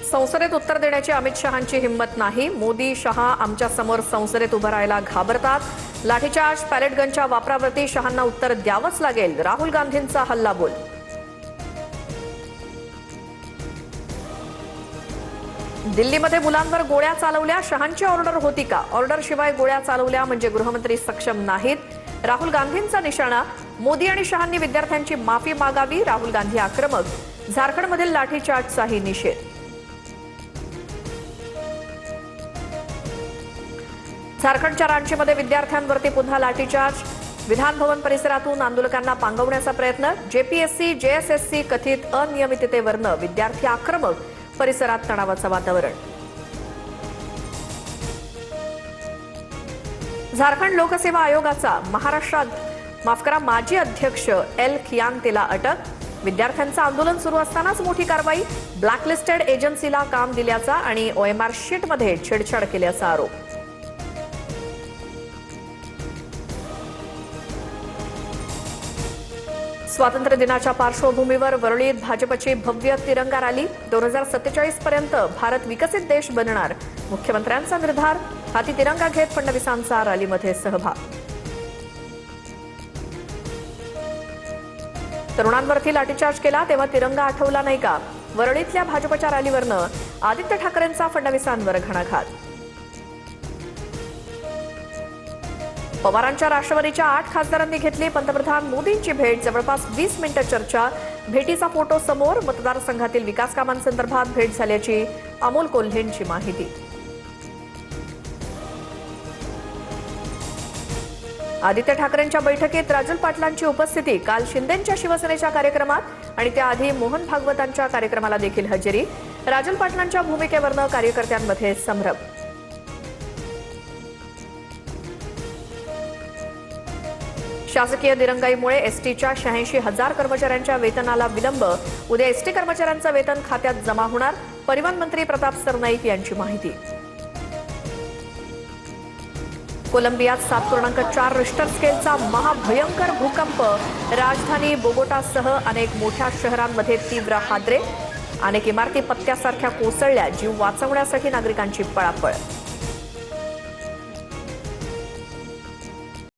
संसदेत उत्तर देण्याची अमित शहांची हिंमत नाही। मोदी शहा आमच्या समोर संसदेत उभं राहायला घाबरतात। लाठीचार्ज पॅलेट गनच्या वापरावरती शहांना उत्तर द्यावंच लागेल। राहुल गांधींचा हल्लाबोल। दिल्लीमध्ये मुलांवर गोळ्या चालवल्या, शहांची ऑर्डर होती का? ऑर्डर शिवाय गोळ्या चालवल्या म्हणजे गृहमंत्री सक्षम नाहीत। राहुल गांधींचा निशाणा। मोदी आणि शहांनी विद्यार्थ्यांची माफी मागावी, राहुल गांधी आक्रमक। झारखंडमधील लाठीचार्जचाही निषेध। झारखंडच्या रांचीमध्ये विद्यार्थ्यांवरती पुन्हा लाठीचार्ज। विधान भवन परिसरातून आंदोलकांना पांगवण्याचा प्रयत्न। जेपीएससी जेएसएससी कथित अनियमिततेवरून विद्यार्थी आक्रमक। परिसरात तणावाचं वातावरण। झारखंड लोकसेवा आयोगाचा माजी अध्यक्ष एल खियांगतेला अटक। विद्यार्थ्यांचं आंदोलन सुरू असतानाच मोठी कारवाई। ब्लॅकलिस्टेड एजन्सीला काम दिल्याचा आणि ओएमआर शीटमध्ये छेडछाड केल्याचा आरोप। स्वातंत्र्य दिनाच्या पार्श्वभूमीवर वरळीत भाजपची भव्य तिरंगा रॅली। 2047 पर्यंत भारत विकसित देश बनणार, मुख्यमंत्र्यांचा निर्धार। हाती तिरंगा घेत फडणवीसांचा रॅलीमध्ये सहभाग। तरुणांवरती लाठीचार्ज केला तेव्हा तिरंगा आठवला नाही का? वरळीतल्या भाजपच्या रॅलीवरनं आदित्य ठाकरेंचा फडणवीसांवर घणाघात। पवारांच्या राष्ट्रवादीच्या 8 खासदारांनी घेतली पंतप्रधान मोदींची भेट। जवळपास 20 मिनिटं चर्चा। भेटीचा फोटो समोर। मतदारसंघातील विकास कामांसंदर्भात भेट झाल्याची अमोल कोल्हेंची माहिती। आदित्य ठाकरेंच्या बैठकीत राजन पाटलांची उपस्थिती। काल शिंदेंच्या शिवसेनेच्या कार्यक्रमात आणि त्याआधी मोहन भागवतांच्या कार्यक्रमाला देखील हजेरी। राजन पाटलांच्या भूमिकेवरनं कार्यकर्त्यांमध्ये संभ्रम। शासकीय दिरंगाईमुळे एसटीच्या 86,000 कर्मचाऱ्यांच्या वेतनाला विलंब। उद्या एसटी कर्मचाऱ्यांचं वेतन खात्यात जमा होणार। परिवहन मंत्री प्रताप सरनाईक यांची माहिती। कोलंबियात 7.4 रिश्टर स्केलचा महाभयंकर भूकंप। राजधानी बोगोटासह अनेक मोठ्या शहरांमध्ये तीव्र हादरे। अनेक इमारती पत्त्यासारख्या कोसळल्या। जीव वाचवण्यासाठी नागरिकांची पळापळ।